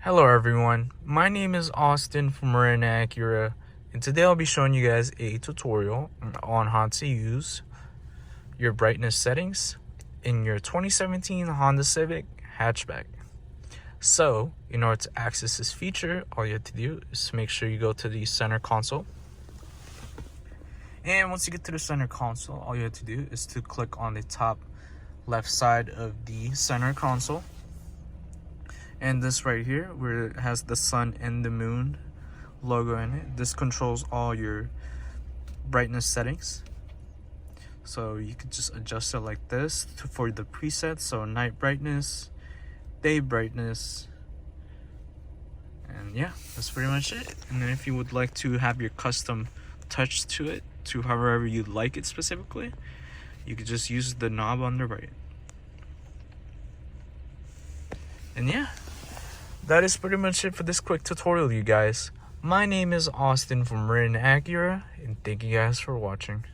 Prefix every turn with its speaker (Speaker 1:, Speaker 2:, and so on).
Speaker 1: Hello everyone, my name is Austin from Marin Acura, and today I'll be showing you guys a tutorial on how to use your brightness settings in your 2017 Honda Civic Hatchback. So, in order to access this feature, all you have to do is make sure you go to the center console. And once you get to the center console, all you have to do is to click on the top left side of the center console. And this right here, where it has the sun and the moon logo in it, this controls all your brightness settings. So you could just adjust it like this for the presets. So night brightness, day brightness, and yeah, that's pretty much it. And then if you would like to have your custom touch to it, to however you like it specifically, you could just use the knob on the right. And yeah, that is pretty much it for this quick tutorial, you guys. My name is Austin from Marin Acura, and thank you guys for watching.